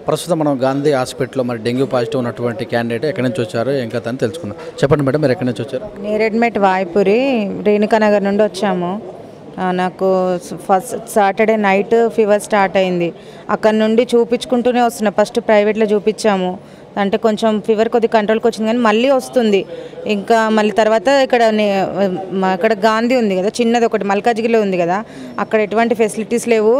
ప్రస్తుతం మనం గాంధీ హాస్పిటల్లో మరి డెంగ్యూ పాజిటివ్ ఉన్నటువంటి క్యాండిడేట్ ఎక్కడి నుంచి వచ్చారు ఏం కథ అని తెలుసుకుందాం. చెప్పండి మేడం, మీరు ఎక్కడి నుంచి వచ్చారు? నేరెడ్మెట్ వాయిపురి రేణుకానగర్ నుండి వచ్చాము. నాకు first Saturday night fever start అయింది. అక్కడ నుండి చూపించుకుంటూనే వస్తున్నా. ఫస్ట్ ప్రైవేట్లో చూపించాము, అంటే కొంచెం ఫీవర్ కొద్దిగా కంట్రోల్కి వచ్చింది, కానీ మళ్ళీ వస్తుంది. ఇంకా మళ్ళీ తర్వాత ఇక్కడ గాంధీ ఉంది కదా, చిన్నది ఒకటి మల్కాజ్గిరిలో ఉంది కదా, అక్కడ ఎటువంటి ఫెసిలిటీస్ లేవు.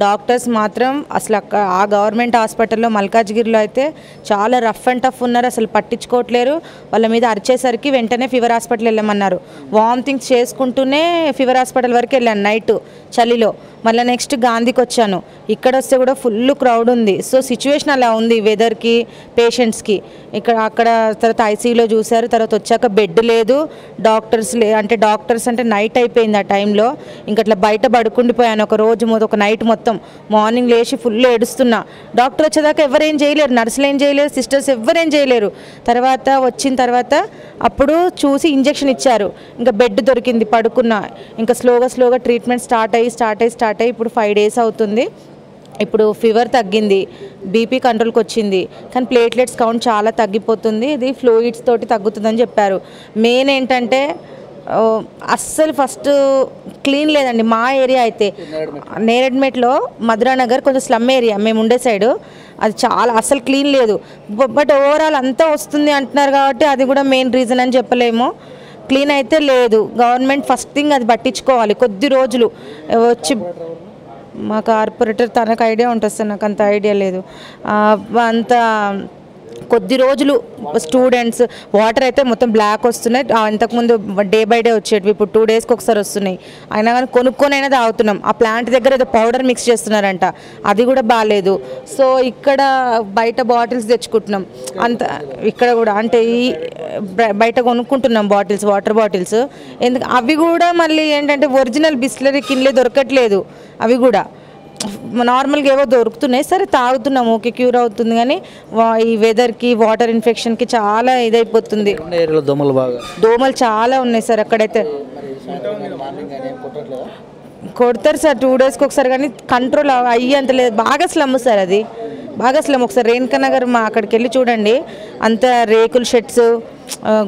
డాక్టర్స్ మాత్రం అసలు ఆ గవర్నమెంట్ హాస్పిటల్లో మల్కాజ్గిరిలో అయితే చాలా రఫ్ అండ్ టఫ్ ఉన్నారు. అసలు పట్టించుకోవట్లేరు. వాళ్ళ మీద అరిచేసరికి వెంటనే ఫీవర్ హాస్పిటల్ వెళ్ళమన్నారు. వామిటింగ్స్ చేసుకుంటూనే ఫీవర్ హాస్పిటల్ వరకు వెళ్ళాను నైట్ చలిలో. మళ్ళీ నెక్స్ట్ గాంధీకి వచ్చాను. ఇక్కడ వస్తే కూడా ఫుల్ క్రౌడ్ ఉంది. సో సిచ్యువేషన్ అలా ఉంది వెదర్కి, పేషెంట్స్కి. అక్కడ తర్వాత ఐసీయూలో చూశారు. తర్వాత వచ్చాక బెడ్ లేదు, డాక్టర్స్ అంటే నైట్ అయిపోయింది ఆ టైంలో. ఇంక అట్లా బయట పడుకుండిపోయాను ఒక రోజు ఒక నైట్ మొత్తం. మార్నింగ్ లేచి ఫుల్ ఏడుస్తున్నా. డాక్టర్ వచ్చేదాకా ఎవరేం చేయలేరు, నర్సులు ఏం చేయలేరు, సిస్టర్స్ ఎవరేం చేయలేరు. వచ్చిన తర్వాత అప్పుడు చూసి ఇంజెక్షన్ ఇచ్చారు. ఇంకా బెడ్ దొరికింది, పడుకున్నా. ఇంకా స్లోగా ట్రీట్మెంట్ స్టార్ట్ అయ్యి ఇప్పుడు 5 days అవుతుంది. ఇప్పుడు ఫీవర్ తగ్గింది, బీపీ కంట్రోల్కి వచ్చింది, కానీ ప్లేట్లెట్స్ కౌంట్ చాలా తగ్గిపోతుంది. ఇది ఫ్లూయిడ్స్ తోటి తగ్గుతుందని చెప్పారు. మెయిన్ ఏంటంటే అస్సలు ఫస్ట్ క్లీన్ లేదండి. మా ఏరియా అయితే నేరెడ్మెట్లో మధురానగర్ కొంచెం స్లమ్ ఏరియా మేము ఉండే సైడు, అది చాలా అస్సలు క్లీన్ లేదు. బట్ ఓవరాల్ అంతా వస్తుంది అంటున్నారు కాబట్టి అది కూడా మెయిన్ రీజన్ అని చెప్పలేము. క్లీన్ అయితే లేదు. గవర్నమెంట్ ఫస్ట్ థింగ్ అది పట్టించుకోవాలి. కొద్ది రోజులు వచ్చి మా కార్పొరేటర్ తనకు ఐడియా ఉంటుంది సార్, నాకు అంత ఐడియా లేదు. అంత కొద్ది రోజులు స్టూడెంట్స్ వాటర్ అయితే మొత్తం బ్లాక్ వస్తున్నాయి. ఇంతకుముందు డే బై డే వచ్చేటివి ఇప్పుడు 2 daysకి ఒకసారి వస్తున్నాయి. అయినా కానీ కొనుక్కొని అయినా తాగుతున్నాం. ఆ ప్లాంట్ దగ్గర ఏదో పౌడర్ మిక్స్ చేస్తున్నారంట, అది కూడా బాగాలేదు. సో ఇక్కడ బయట బాటిల్స్ తెచ్చుకుంటున్నాం. ఇక్కడ కూడా అంటే బయట కొనుక్కుంటున్నాం బాటిల్స్, వాటర్ బాటిల్స్. అవి కూడా మళ్ళీ ఏంటంటే ఒరిజినల్ బిస్లరీ కిన్లే దొరకట్లేదు. అవి కూడా నార్మల్గా ఏవో దొరుకుతున్నాయి, సరే తాగుతున్నాం, ఓకే క్యూర్ అవుతుంది. కానీ ఈ వెదర్కి, వాటర్ ఇన్ఫెక్షన్కి చాలా ఇదైపోతుంది. దోమలు చాలా ఉన్నాయి సార్. అక్కడైతే కొడతారు సార్ 2 daysకి ఒకసారి, కానీ కంట్రోల్ అయ్యేంత లేదు. బాగా స్లమ్ సార్, అది బాగా స్లమ్. ఒకసారి రేణుకానగర్ అక్కడికి వెళ్ళి చూడండి, అంత రేకుల షెడ్స్,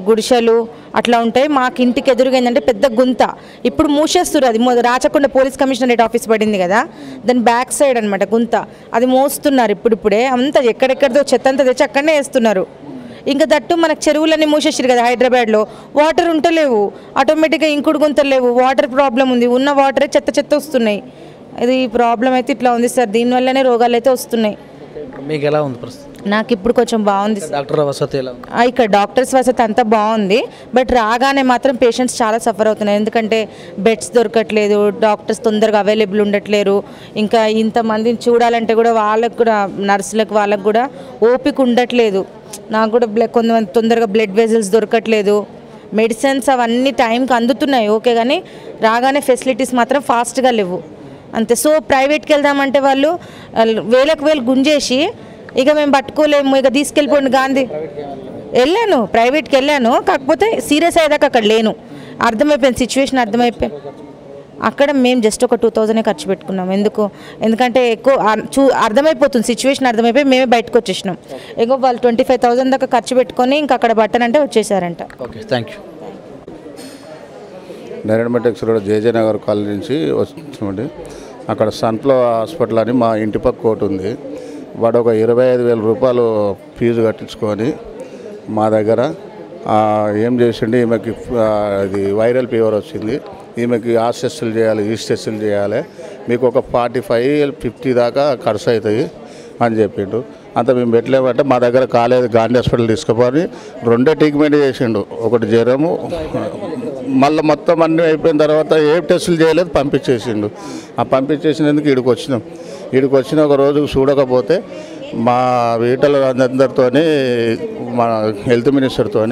గుడిసెలు అట్లా ఉంటాయి. మాకు ఇంటికి ఎదురుగా ఏంటంటే పెద్ద గుంత. ఇప్పుడు మూసేస్తారు. అది రాచకొండ పోలీస్ కమిషనరేట్ ఆఫీస్ పడింది కదా, దాని బ్యాక్ సైడ్ అనమాట గుంత. అది మోస్తున్నారు ఇప్పుడిప్పుడే. అంతా ఎక్కడెక్కడితో చెత్త అంతా తెచ్చి అక్కడనే వేస్తున్నారు. ఇంకా దట్టు మనకు చెరువులన్నీ మూసేసారు కదా హైదరాబాద్లో, వాటర్ ఉంటలేవు. ఆటోమేటిక్గా ఇంకుడు గుంతలు లేవు, వాటర్ ప్రాబ్లం ఉంది. ఉన్న వాటరే చెత్త వస్తున్నాయి. ఇది ప్రాబ్లం అయితే ఇట్లా ఉంది సార్. దీనివల్లనే రోగాలు అయితే వస్తున్నాయి. మీకు ఎలా ఉంది ప్రస్తుతం? నాకు ఇప్పుడు కొంచెం బాగుంది. డాక్టర్ వసతి ఎలా ఉంది? ఇక్కడ డాక్టర్స్ వసతి అంతా బాగుంది. బట్ రాగానే మాత్రం పేషెంట్స్ చాలా సఫర్ అవుతున్నారు. ఎందుకంటే బెడ్స్ దొరకట్లేదు, డాక్టర్స్ తొందరగా అవైలబుల్ ఉండట్లేరు. ఇంకా ఇంతమందిని చూడాలంటే కూడా వాళ్ళకు కూడా, నర్సులకు వాళ్ళకు కూడా ఓపిక ఉండట్లేదు. నాకు కూడా కొంతమంది తొందరగా బ్లడ్ వెజల్స్ దొరకట్లేదు. మెడిసిన్స్ అవన్నీ టైంకి అందుతున్నాయి ఓకే, కానీ రాగానే ఫెసిలిటీస్ మాత్రం ఫాస్ట్గా లేవు అంతే. సో ప్రైవేట్కి వెళ్దామంటే వాళ్ళు వేలకు వేలు గుంజేసి ఇక మేము పట్టుకోలేము, ఇక తీసుకెళ్ళిపోండి. గాంధీ వెళ్ళాను, ప్రైవేట్కి వెళ్ళాను, కాకపోతే సీరియస్ అయ్యేదాకా అక్కడ లేను. అర్థమైపోయింది సిచ్యువేషన్, అక్కడ మేము జస్ట్ ఒక 2000 ఖర్చు పెట్టుకున్నాం. ఎందుకంటే ఎక్కువ అర్థమైపోతుంది సిచ్యువేషన్, అర్థమైపోయి మేమే బయటకు వచ్చేసినాం. ఇంకో వాళ్ళు 25,000 దాకా ఖర్చు పెట్టుకొని ఇంకా అక్కడ బట్టనంటే వచ్చేసారంట. Okay, thank you. Neredmet road JJ Nagar colony నుంచి వచ్చామండి. అక్కడ సన్ఫ్లవర్ హాస్పిటల్ అని మా ఇంటి పక్క ఒకటి ఉంది. వాడు ఒక 25,000 రూపాయలు ఫీజు కట్టించుకొని మా దగ్గర ఏం చేసిండి, ఈమెకి అది వైరల్ ఫీవర్ వచ్చింది, ఈమెకి ఆ టెస్టులు చేయాలి, ఈ టెస్టులు చేయాలి, మీకు ఒక 45-50 దాకా ఖర్చు అవుతాయి అని చెప్పిండు. అంత మేము పెట్టలేమంటే మా దగ్గర కాలేదు, గాంధీ హాస్పిటల్ తీసుకుపోయి 2 ట్రీట్మెంట్ చేసిండు. ఒకటి జ్వరము, మళ్ళీ మొత్తం అన్నీ అయిపోయిన తర్వాత ఏ టెస్టులు చేయలేదు, పంపించేసిండు. ఆ పంపించేసినందుకు ఈడికి వచ్చిన ఒక రోజు చూడకపోతే మా వీటల అందరితో, మా హెల్త్ మినిస్టర్తో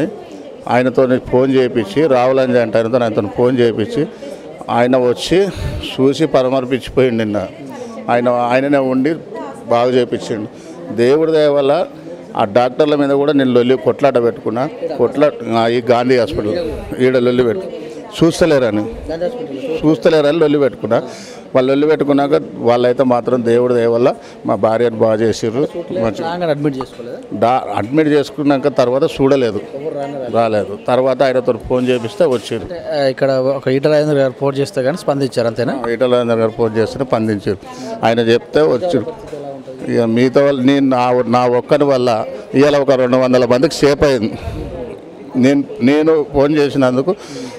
ఆయనతో ఫోన్ చేయించి, రావులంజ అంటే ఆయనతో ఫోన్ చేయించి ఆయన వచ్చి చూసి పరామర్పించిపోయిండు. నిన్న ఆయననే ఉండి బాగా చేయించిండు. దేవుడి దయ వల్ల ఆ డాక్టర్ల మీద కూడా నేను కొట్లాట పెట్టుకున్నా. ఈ గాంధీ హాస్పిటల్ ఈడ లొల్లి చూస్తలేరని లొల్లి పెట్టుకున్నా. వాళ్ళు లొల్లి పెట్టుకున్నాక వాళ్ళైతే మాత్రం దేవుడి దయ వల్ల మా భార్యను బాగా చేసిర్రు. అడ్మిట్ చేసుకున్నాక తర్వాత చూడలేదు, రాలేదు. తర్వాత ఆయనతో ఫోన్ చేపిస్తే వచ్చారు. ఇక్కడ ఒక ఈటల రాజేంద్ర గారు ఫోన్ చేస్తే కానీ స్పందించారు అంతేనా? ఈటల రాజేంద్ర గారు ఫోన్ చేస్తే స్పందించారు. ఆయన చెప్తే వచ్చారు. ఇక మిగతా వాళ్ళు నేను నా ఒక్కరి వల్ల ఇవాళ ఒక 200 మందికి సేఫ్ అయింది. నేను ఫోన్ చేసినందుకు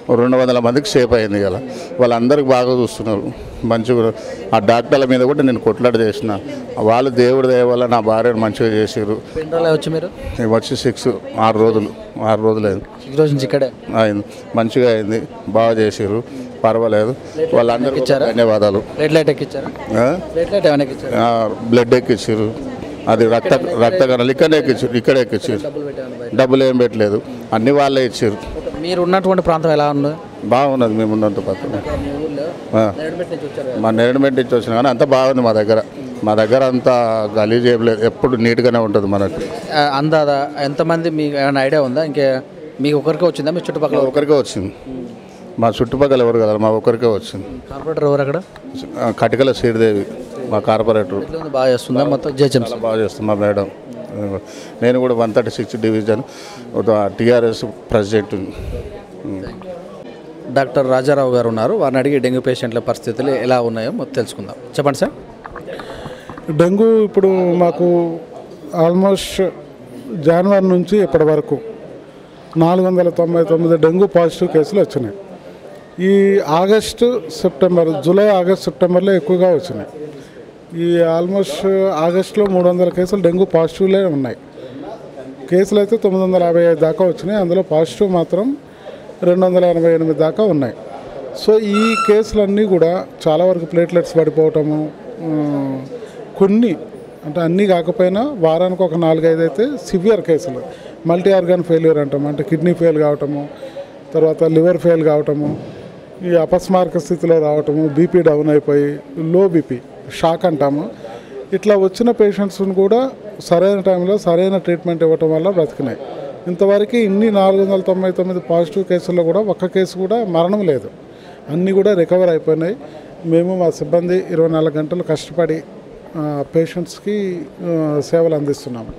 200 మందికి సేఫ్ అయింది. ఇలా వాళ్ళందరికీ బాగా చూస్తున్నారు మంచిగా. ఆ డాక్టర్ల మీద కూడా నేను కొట్లాట చేసిన. వాళ్ళు దేవుడి దయ వల్ల నా భార్యను మంచిగా చేసారు. వచ్చి 6 రోజులు అయింది. 6 రోజు నుంచి ఇక్కడే అయింది, మంచిగా అయింది, బాగా చేసారు, పర్వాలేదు. వాళ్ళందరికీ ధన్యవాదాలు. బ్లడ్ ఎక్కించారు, అది రక్త కణాలు ఇక్కడే ఎక్కించారు. డబ్బులు ఏం పెట్టలేదు, అన్ని వాళ్ళే ఇచ్చారు. మీరు ఉన్నటువంటి ప్రాంతం ఎలా ఉంది? బాగున్నది. మేము ఉన్నంత పక్కన మా నేరడిమెట్ నుంచి వచ్చినా కానీ అంత బాగుంది. మా దగ్గర అంత గలీజ్ ఏం లేదు, ఎప్పుడు నీట్గానే ఉంటుంది మనకి. అందాదా ఎంతమంది మీకు ఏమైనా ఐడియా ఉందా? ఇంకే మీకు ఒకరికే వచ్చిందా? మీ చుట్టుపక్కల ఒకరికే వచ్చింది. మా చుట్టుపక్కల ఎవరు కదా, మా ఒకరికే వచ్చింది. కార్పొరేటర్ ఎవరు అక్కడ? కటికల శ్రీదేవి మా కార్పొరేటర్. బాగా చేస్తుందా? మొత్తం జేహెచ్ఎంసీ బాగా చేస్తుంది మా మేడం. నేను కూడా 136 division TRS president. Doctor Rajarao గారు ఉన్నారు, వారిని అడిగి డెంగ్యూ పేషెంట్ల పరిస్థితులు ఎలా ఉన్నాయో మొత్తం తెలుసుకుందాం. చెప్పండి సార్. డెంగ్యూ ఇప్పుడు మాకు ఆల్మోస్ట్ జనవరి నుంచి ఇప్పటి వరకు 499 డెంగ్యూ పాజిటివ్ కేసులు వచ్చినాయి. ఈ జూలై ఆగస్ట్ సెప్టెంబర్లో ఎక్కువగా వచ్చినాయి. ఈ ఆల్మోస్ట్ ఆగస్టులో 300 కేసులు డెంగ్యూ పాజిటివ్లే ఉన్నాయి. కేసులు అయితే 955 దాకా వచ్చినాయి. అందులో పాజిటివ్ మాత్రం 288 దాకా ఉన్నాయి. సో ఈ కేసులన్నీ కూడా చాలా వరకు ప్లేట్లెట్స్ పడిపోవటము, కొన్ని అంటే అన్నీ కాకపోయినా వారానికి ఒక 4-5 అయితే సివియర్ కేసులు, మల్టీ ఆర్గాన్ ఫెయిల్యూర్ అంటాము, అంటే కిడ్నీ ఫెయిల్ కావటము, తర్వాత లివర్ ఫెయిల్ కావటము, ఈ అపస్మారక స్థితిలో రావటము, బీపీ డౌన్ అయిపోయి లో బీపీ షాక్ అంటాము. ఇట్లా వచ్చిన పేషెంట్స్ని కూడా సరైన టైంలో సరైన ట్రీట్మెంట్ ఇవ్వటం వల్ల బ్రతికినాయి. ఇంతవరకు ఇన్ని 499 పాజిటివ్ కేసుల్లో కూడా ఒక్క కేసు కూడా మరణం లేదు, అన్నీ కూడా రికవర్ అయిపోయినాయి. మేము మా సిబ్బంది 24 గంటలు కష్టపడి పేషెంట్స్కి సేవలు అందిస్తున్నాము.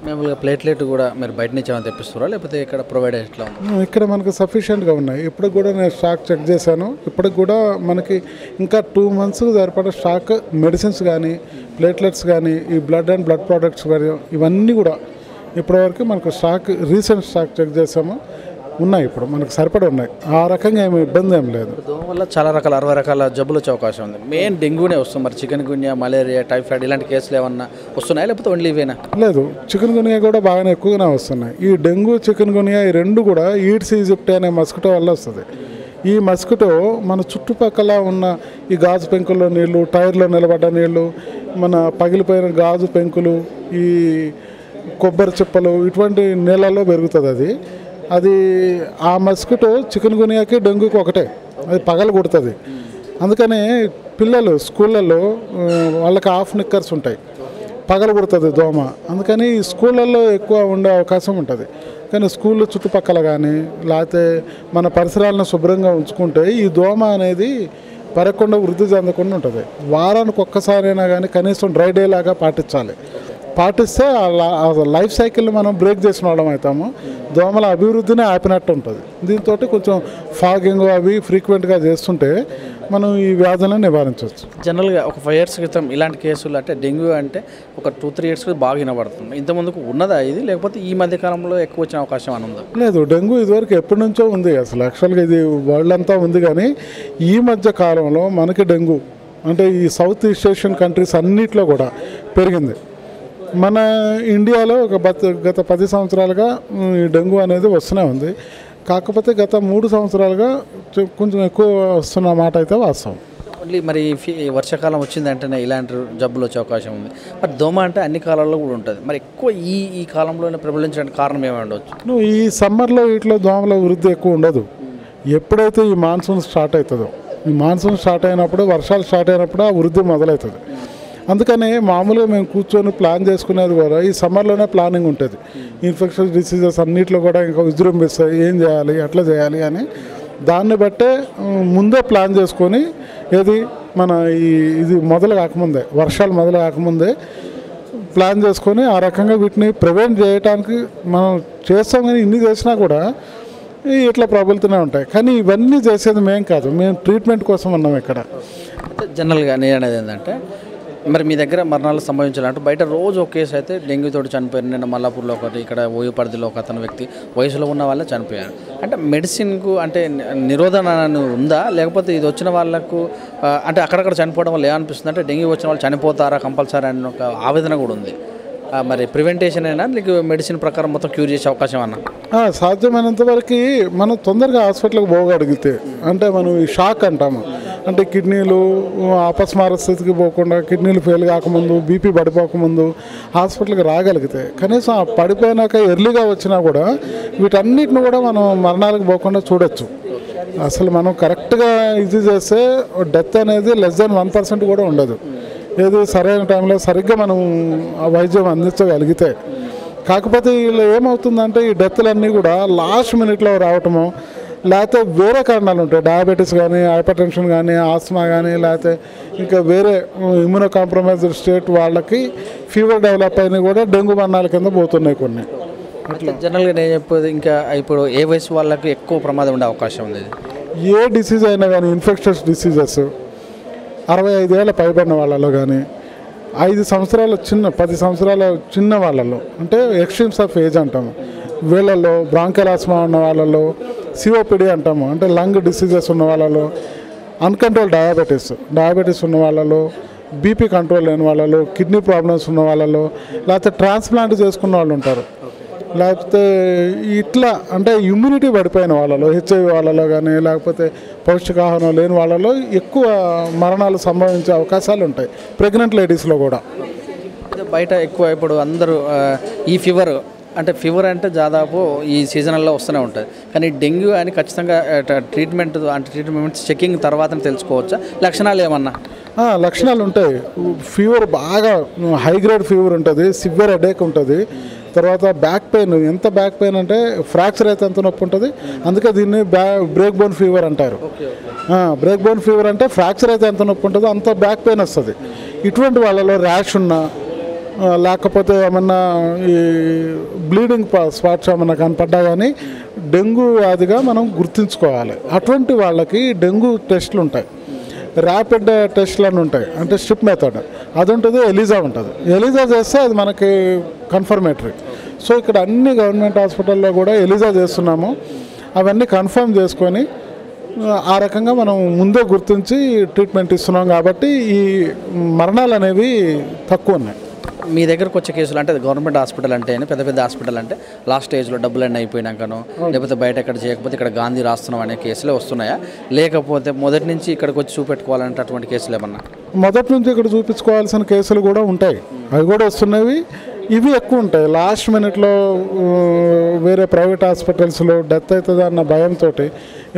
మామూలుగా ప్లేట్లెట్ కూడా మీరు బయట నుంచి ఏమైనా తెప్పిస్తారా, లేకపోతే ఇక్కడ ప్రొవైడ్ ఎట్లా? ఇక్కడ మనకు సఫిషియెంట్గా ఉన్నాయి. ఇప్పటికి కూడా నేను స్టాక్ చెక్ చేశాను. ఇప్పటికి కూడా మనకి ఇంకా 2 months సరిపడా స్టాక్ మెడిసిన్స్ కానీ, ప్లేట్లెట్స్ కానీ, ఈ బ్లడ్ అండ్ బ్లడ్ ప్రోడక్ట్స్ కానీ ఇవన్నీ కూడా ఇప్పటివరకు మనకు రీసెంట్ స్టాక్ చెక్ చేసాము, ఉన్నాయి. ఇప్పుడు మనకు సరిపడా ఉన్నాయి. ఆ రకంగా ఏమి ఇబ్బంది ఏం లేదు. దోమ వల్ల చాలా రకాల 60 రకాల జబ్బులు వచ్చే అవకాశం ఉంది. మెయిన్ డెంగ్యూనే వస్తుంది. మరి చికెన్ గున్యా, మలేరియా, టైఫాయిడ్ ఇలాంటి కేసులు ఏమన్నా వస్తున్నాయా, లేకపోతే ఓన్లీ ఇవేనా? లేదు, చికెన్ గున్యా కూడా బాగానే ఎక్కువగానే వస్తున్నాయి. ఈ డెంగ్యూ, చికెన్ గున్యా ఈ రెండు కూడా ఈడ్స్ ఈజిప్ట్ అనే మస్కిటో వల్ల వస్తుంది. ఈ మస్కిటో మన చుట్టుపక్కల ఉన్న ఈ గాజు పెంకుల్లో నీళ్లు, టైర్లో నిలబడ్డ నీళ్లు, మన పగిలిపోయిన గాజు పెంకులు, ఈ కొబ్బరి చిప్పలు, ఇటువంటి నీళ్ళల్లో పెరుగుతుంది. అది ఆ మస్కిటో చికెన్ గునియాకి డెంగ్యూకి ఒకటే, అది పగలు కొడుతుంది. అందుకని పిల్లలు స్కూళ్ళల్లో వాళ్ళకి హాఫ్ నిక్కర్స్ ఉంటాయి, పగలు కొడుతుంది దోమ. అందుకని స్కూళ్ళల్లో ఎక్కువ ఉండే అవకాశం ఉంటుంది. కానీ స్కూల్ చుట్టుపక్కల కానీ లేకపోతే మన పరిసరాలను శుభ్రంగా ఉంచుకుంటే ఈ దోమ అనేది పెరగకుండా, వృద్ధి చెందకుండా ఉంటుంది. వారానికి ఒక్కసారైనా కానీ కనీసం డ్రై డే లాగా పాటిస్తే ఆ లైఫ్ సైకిల్ని మనం బ్రేక్ చేసిన వాళ్ళం అవుతాము. దోమల అభివృద్ధిని ఆపినట్టు ఉంటుంది. దీంతో కొంచెం ఫాగింగ్ అవి ఫ్రీక్వెంట్గా చేస్తుంటే మనం ఈ వ్యాధులను నివారించవచ్చు. జనరల్గా ఒక 5 years క్రితం ఇలాంటి కేసులు అంటే డెంగ్యూ అంటే ఒక 2-3 years బాగా వినబడుతుంది. ఇంతకుముందుకు ఉన్నదా ఇది, లేకపోతే ఈ మధ్య కాలంలో ఎక్కువ వచ్చిన అవకాశం అని ఉందా? లేదు, డెంగ్యూ ఇదివరకు ఎప్పటి నుంచో ఉంది. అసలు యాక్చువల్గా ఇది వరల్డ్ అంతా ఉంది. కానీ ఈ మధ్య కాలంలో మనకి డెంగ్యూ అంటే ఈ సౌత్ ఈస్ట్ ఏషియన్ కంట్రీస్ అన్నిట్లో కూడా పెరిగింది. మన ఇండియాలో గత 10 సంవత్సరాలుగా ఈ డెంగ్యూ అనేది వస్తూనే ఉంది. కాకపోతే గత 3 సంవత్సరాలుగా కొంచెం ఎక్కువ వస్తున్న మాట అయితే వాస్తవం. ఓన్లీ మరి వర్షాకాలం వచ్చిందంటేనే ఇలాంటి జబ్బులు వచ్చే అవకాశం ఉంది. మరి దోమ అంటే అన్ని కాలాల్లో కూడా ఉంటుంది. మరి ఎక్కువ ఈ కాలంలోనే ప్రబలించడానికి కారణం ఏమై ఉండవచ్చు? ఈ సమ్మర్లో వీటిలో దోమల వృద్ధి ఎక్కువ ఉండదు. ఎప్పుడైతే ఈ మాన్సూన్ స్టార్ట్ అవుతుందో, ఈ మాన్సూన్ స్టార్ట్ అయినప్పుడు, వర్షాలు స్టార్ట్ అయినప్పుడు ఆ వృద్ధి మొదలవుతుంది. అందుకని మామూలుగా మేము కూర్చొని ప్లాన్ చేసుకునేది కూడా ఈ సమ్మర్లోనే ప్లానింగ్ ఉంటుంది. ఇన్ఫెక్షన్స్ డిసీజెస్ అన్నింటిలో కూడా ఇంకా విజృంభిస్తాయి, ఏం చేయాలి, ఎట్లా చేయాలి అని దాన్ని బట్టే ముందే ప్లాన్ చేసుకొని ఏది మన ఇది మొదలు కాకముందే, వర్షాలు మొదలు కాకముందే ప్లాన్ చేసుకొని ఆ రకంగా వీటిని ప్రివెంట్ చేయడానికి మనం చేస్తాం. కానీ ఇన్ని చేసినా కూడా ఇట్లా ప్రబలుతూనే ఉంటాయి. కానీ ఇవన్నీ చేసేది మేము కాదు, మేము ట్రీట్మెంట్ కోసం ఉన్నాం ఇక్కడ. జనరల్గా నేను అనేది ఏంటంటే, మరి మీ దగ్గర మరణాలు సంభవించాలంటే బయట రోజు ఒక కేసు అయితే డెంగ్యూతో చనిపోయారు. నిన్న మల్లాపూర్లో ఒకటి, ఇక్కడ ఓయూ పరిధిలో ఒక అతను వ్యక్తి వయసులో ఉన్న వాళ్ళే చనిపోయారు. అంటే మెడిసిన్కు అంటే నిరోధన ఉందా, లేకపోతే ఇది వచ్చిన వాళ్ళకు అంటే అక్కడక్కడ చనిపోవడం వల్ల ఏమనిపిస్తుంది అంటే డెంగ్యూ వచ్చిన వాళ్ళు చనిపోతారా కంపల్సరీ అని ఒక ఆవేదన కూడా ఉంది. మరి ప్రివెంటేషన్ అయినా లేక మెడిసిన్ ప్రకారం మొత్తం క్యూర్ చేసే అవకాశం అన్న సాధ్యమైనంత వరకు మనం తొందరగా హాస్పిటల్కి పోగలిగితే, అంటే మనం ఈ షాక్ అంటాము, అంటే కిడ్నీలు అపస్మార స్థితికి పోకుండా, కిడ్నీలు ఫెయిల్ కాకముందు, బీపీ పడిపోకముందు హాస్పిటల్కి రాగలిగితే, కనీసం ఆ పడిపోయినాక ఎర్లీగా వచ్చినా కూడా వీటన్నిటిని కూడా మనం మరణాలకు పోకుండా చూడొచ్చు. అసలు మనం కరెక్ట్గా ఇది చేస్తే డెత్ అనేది <1% కూడా ఉండదు. ఏది సరైన టైంలో సరిగ్గా మనం ఆ వైద్యం అందించగలిగితే. కాకపోతే వీళ్ళు ఏమవుతుందంటే ఈ డెత్లన్నీ కూడా లాస్ట్ మినిట్లో రావటము, లేకపోతే వేరే కారణాలు ఉంటాయి. డయాబెటీస్ కానీ, హైపర్ టెన్షన్ కానీ, ఆస్మా కానీ, లేకపోతే ఇంకా వేరే ఇమ్యూనో కాంప్రమైజ్డ్ స్టేట్ వాళ్ళకి ఫీవర్ డెవలప్ అయినా కూడా డెంగ్యూ మరణాల కింద పోతున్నాయి కొన్ని. అట్లా జనరల్గా నేను చెప్పేది ఇంకా ఇప్పుడు ఏ వయసు వాళ్ళకి ఎక్కువ ప్రమాదం ఉండే అవకాశం ఉంది? ఏ డిసీజ్ అయినా కానీ, ఇన్ఫెక్షన్స్ డిసీజెస్ 65 ఏళ్ళ పైబడిన వాళ్ళలో కానీ, 5 సంవత్సరాల 10 సంవత్సరాల చిన్న వాళ్ళలో, అంటే ఎక్స్ట్రీమ్స్ ఆఫ్ ఏజ్ అంటాము, వీళ్ళల్లో బ్రాంకల్ ఆస్మా ఉన్న వాళ్ళలో, సిఓపిడి అంటాము అంటే లంగ్ డిసీజెస్ ఉన్న వాళ్ళలో, అన్కంట్రోల్ డయాబెటీస్ ఉన్న వాళ్ళలో, బీపీ కంట్రోల్ లేని వాళ్ళలో, కిడ్నీ ప్రాబ్లమ్స్ ఉన్న వాళ్ళలో, లేకపోతే ట్రాన్స్ప్లాంట్ చేసుకున్న వాళ్ళు ఉంటారు, లేకపోతే ఇట్లా అంటే ఇమ్యూనిటీ పడిపోయిన వాళ్ళలో, హెచ్ఐవి వాళ్ళలో కానీ, లేకపోతే పౌష్టికాహారం లేని వాళ్ళలో ఎక్కువ మరణాలు సంభవించే అవకాశాలు ఉంటాయి. ప్రెగ్నెంట్ లేడీస్లో కూడా. బయట ఎక్కువ ఇప్పుడు అందరూ ఈ ఫీవర్ అంటే దాదాపు ఈ సీజనల్లో వస్తూనే ఉంటుంది. కానీ డెంగ్యూ అని ఖచ్చితంగా ట్రీట్మెంట్ చెకింగ్ తర్వాత తెలుసుకోవచ్చా? లక్షణాలు ఏమన్నా? లక్షణాలు ఉంటాయి. ఫీవర్ బాగా హై గ్రేడ్ ఫీవర్ ఉంటుంది, సివియర్ హెడేక్ ఉంటుంది, తర్వాత బ్యాక్ పెయిన్, ఎంత బ్యాక్ పెయిన్ అంటే ఫ్రాక్చర్ అయితే ఎంత నొప్పి ఉంటుంది. అందుకే దీన్ని బ్రేక్ బోన్ ఫీవర్ అంటారు. బ్రేక్ బోన్ ఫీవర్ అంటే ఫ్రాక్చర్ అయితే ఎంత నొప్పి ఉంటుందో అంత బ్యాక్ పెయిన్ వస్తుంది. ఇటువంటి వాళ్ళలో ర్యాష్ ఉన్నా, లేకపోతే ఏమన్నా ఈ బ్లీడింగ్ స్పాట్స్ ఏమన్నా కనపడ్డా కానీ డెంగ్యూ వ్యాధిగా మనం గుర్తుంచుకోవాలి. అటువంటి వాళ్ళకి డెంగ్యూ టెస్టులు ఉంటాయి, ర్యాపిడ్ టెస్ట్లు అని ఉంటాయి, అంటే స్ట్రిప్ మెథడ్ అది ఉంటుంది, ఎలిజా ఉంటుంది. ఎలిజా చేస్తే అది మనకి కన్ఫర్మేటరీ. సో ఇక్కడ అన్ని గవర్నమెంట్ హాస్పిటల్లో కూడా ఎలిజా చేస్తున్నాము. అవన్నీ కన్ఫర్మ్ చేసుకొని ఆ రకంగా మనం ముందే గుర్తించి ట్రీట్మెంట్ ఇస్తున్నాం. కాబట్టి ఈ మరణాలు అనేవి తక్కువ ఉన్నాయి. మీ దగ్గరకు వచ్చే కేసులు అంటే గవర్నమెంట్ హాస్పిటల్ అంటే పెద్ద హాస్పిటల్ అంటే లాస్ట్ స్టేజ్లో డబ్బులన్నీ అయిపోయినాకనో, లేకపోతే బయట ఎక్కడ చేయకపోతే ఇక్కడ గాంధీ రాస్తున్నాం అనే కేసులే వస్తున్నాయా, లేకపోతే మొదటి నుంచి ఇక్కడికి వచ్చి చూపెట్టుకోవాలంటే అటువంటి కేసులు ఏమన్నా? మొదటి నుంచి ఇక్కడ చూపించుకోవాల్సిన కేసులు కూడా ఉంటాయి, అవి కూడా వస్తున్నవి. ఇవి ఎక్కువ ఉంటాయి. లాస్ట్ మినిట్లో వేరే ప్రైవేట్ హాస్పిటల్స్లో డెత్ అవుతుంది అన్న భయంతో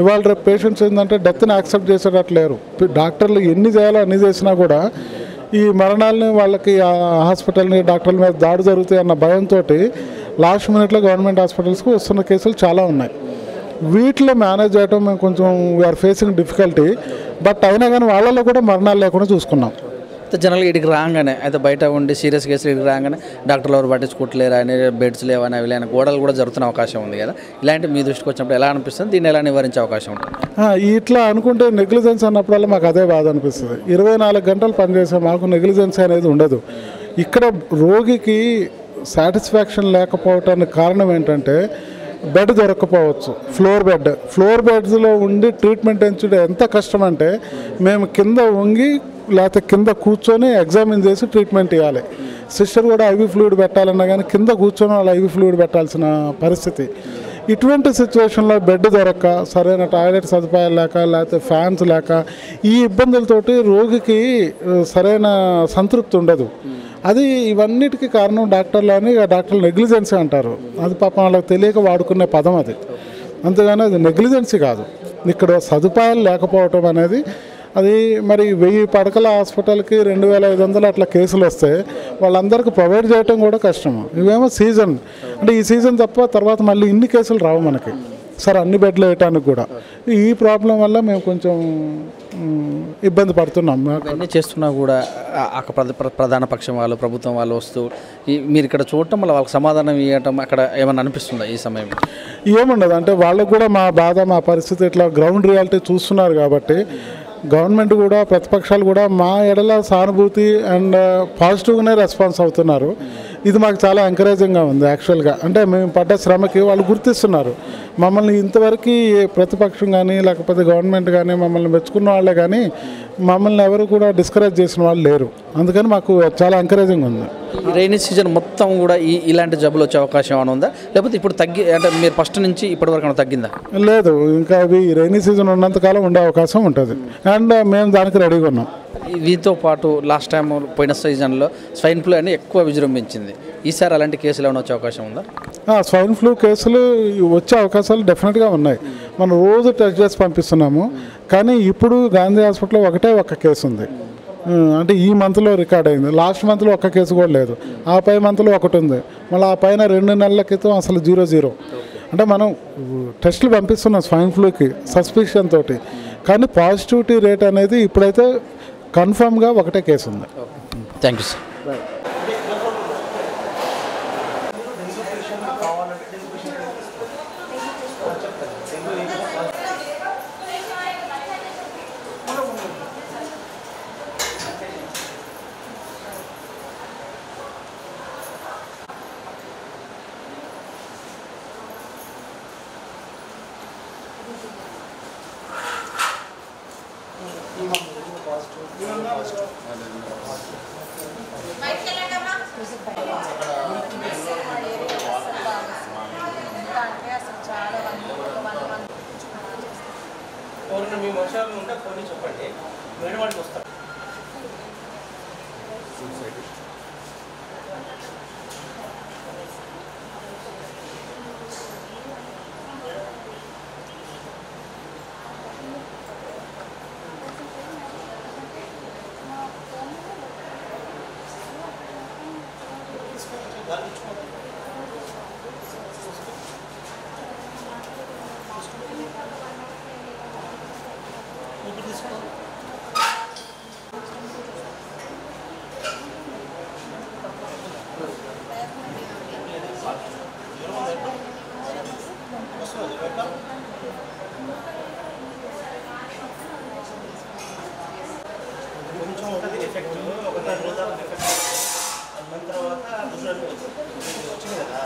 ఇవాళ రేపు పేషెంట్స్ ఏంటంటే డెత్ని యాక్సెప్ట్ చేసేటట్లేరు. డాక్టర్లు ఎన్ని చేయాలో అన్ని చేసినా కూడా ఈ మరణాలని వాళ్ళకి హాస్పిటల్ని డాక్టర్ల మీద దాడి జరుగుతాయి అన్న భయంతో లాస్ట్ మినిట్లో గవర్నమెంట్ హాస్పిటల్స్కి వస్తున్న కేసులు చాలా ఉన్నాయి. వీటిలో మేనేజ్ చేయడం మేము కొంచెం వీఆర్ ఫేసింగ్ డిఫికల్టీ. బట్ అయినా కానీ వాళ్ళలో కూడా మరణాలు లేకుండా చూసుకున్నాం. జనరల్గా ఇటుకి రాగానే అయితే బయట ఉండి సీరియస్ కేసులు ఇటుకి రాగానే డాక్టర్లు ఎవరు పట్టించుకోవట్లేరు అని, బెడ్స్ లేవని, అవి లేని గోడలు కూడా జరుగుతున్న అవకాశం ఉంది కదా. ఇలాంటి మీ దృష్టికి వచ్చినప్పుడు ఎలా అనిపిస్తుంది, దీన్ని ఎలా నివారించే అవకాశం ఉంటుంది? ఇట్లా అనుకుంటే నెగ్లిజెన్స్ అన్నప్పుడల్లా మాకు అదే బాధ అనిపిస్తుంది. 24 గంటలు పనిచేసే మాకు నెగ్లిజెన్స్ అనేది ఉండదు. ఇక్కడ రోగికి సాటిస్ఫాక్షన్ లేకపోవటానికి కారణం ఏంటంటే బెడ్ దొరకకపోవచ్చు. ఫ్లోర్ బెడ్స్లో ఉండి ట్రీట్మెంట్ ఎంచుడు ఎంత కష్టం అంటే మేము కింద వంగి లేకపోతే కింద కూర్చొని ఎగ్జామిన్ చేసి ట్రీట్మెంట్ ఇవ్వాలి. సిస్టర్ కూడా ఐవీ ఫ్లూయిడ్ పెట్టాలన్నా కానీ కింద కూర్చొని వాళ్ళు ఐవీ ఫ్లూయిడ్ పెట్టాల్సిన పరిస్థితి. ఇటువంటి సిచ్యువేషన్లో బెడ్ దొరక్క, సరైన టాయిలెట్ సదుపాయాలు లేక, లేకపోతే ఫ్యాన్స్ లేక, ఈ ఇబ్బందులతోటి రోగికి సరైన సంతృప్తి ఉండదు. అది ఇవన్నిటికీ కారణం డాక్టర్లు అని డాక్టర్లు నెగ్లిజెన్సీ అంటారు. అది పాపం వాళ్ళకి తెలియక వాడుకునే పదం అది, అంతేగాని అది నెగ్లిజెన్సీ కాదు. ఇక్కడ సదుపాయాలు లేకపోవటం అనేది అది మరి 1000 పడకల హాస్పిటల్కి 2500 అట్లా కేసులు వస్తే వాళ్ళందరికీ ప్రొవైడ్ చేయటం కూడా కష్టము. ఇవేమో సీజన్, అంటే ఈ సీజన్ తప్ప తర్వాత మళ్ళీ ఇన్ని కేసులు రావు మనకి. సార్ అన్ని బెడ్లు వేయటానికి కూడా. ఈ ప్రాబ్లం వల్ల మేము కొంచెం ఇబ్బంది పడుతున్నాం. ఇవన్నీ చేస్తున్నా కూడా ప్రధాన పక్షం వాళ్ళు, ప్రభుత్వం వాళ్ళు వస్తూ మీరు ఇక్కడ చూడటం వల్ల వాళ్ళకి సమాధానం ఇవ్వటం అక్కడ ఏమన్నా అనిపిస్తుందా ఈ సమయంలో? ఏముండదు అంటే వాళ్ళకు కూడా మా బాధ, మా పరిస్థితి ఇట్లా గ్రౌండ్ రియాలిటీ చూస్తున్నారు కాబట్టి గవర్నమెంట్ కూడా, ప్రతిపక్షాలు కూడా మా ఎడల సానుభూతి అండ్ పాజిటివ్గానే రెస్పాన్స్ అవుతున్నారు. ఇది మాకు చాలా ఎంకరేజింగ్గా ఉంది యాక్చువల్గా. అంటే మేము పడ్డ శ్రమకి వాళ్ళు గుర్తిస్తున్నారు. మమ్మల్ని ఇంతవరకు ప్రతిపక్షం కానీ లేకపోతే గవర్నమెంట్ కానీ మమ్మల్ని మెచ్చుకున్న వాళ్ళే కానీ మమ్మల్ని ఎవరు కూడా డిస్కరేజ్ చేసిన వాళ్ళు లేరు. అందుకని మాకు చాలా ఎంకరేజింగ్ ఉంది. రైనీ సీజన్ మొత్తం కూడా ఇలాంటి జబ్బులు వచ్చే అవకాశం ఏమైనా ఉందా, లేకపోతే ఇప్పుడు అంటే మీరు ఫస్ట్ నుంచి ఇప్పటివరకు ఏమైనా తగ్గిందా? లేదు, ఇంకా అవి రైనీ సీజన్ ఉన్నంతకాలం ఉండే అవకాశం ఉంటుంది అండ్ మేము దానికి రెడీగా ఉన్నాం. దీంతో పాటు లాస్ట్ టైం పోయిన సీజన్లో స్వైన్ ఫ్లూ అని ఎక్కువ విజృంభించింది. ఈసారి అలాంటి కేసులు ఏమైనా వచ్చే అవకాశం ఉందా? స్వైన్ ఫ్లూ కేసులు వచ్చే అవకాశాలు డెఫినెట్గా ఉన్నాయి. మనం రోజు టెస్ట్ చేసి పంపిస్తున్నాము. కానీ ఇప్పుడు గాంధీ హాస్పిటల్లో ఒక కేసు ఉంది. అంటే ఈ మంత్లో రికార్డ్ అయింది. లాస్ట్ మంత్లో ఒక్క కేసు కూడా లేదు. ఆ పై మంత్లో ఒకటి ఉంది. మళ్ళీ ఆ పైన 2 నెలల క్రితం అసలు 0. అంటే మనం టెస్టులు పంపిస్తున్నాం స్వైన్ ఫ్లూకి సస్పిషన్ తోటి. కానీ పాజిటివిటీ రేట్ అనేది ఇప్పుడైతే కన్ఫర్మ్గా ఒకటే కేసు ఉంది. Thank you sir. మీ మనుషులు ఉంటే కొన్ని చెప్పండి, వేరే వాళ్ళకి వస్తారు. కొంచెం ఉంటుంది ఎఫెక్ట్, ఒక 2 రోజుల ఎఫెక్ట్ దాని తర్వాత వచ్చింది కదా.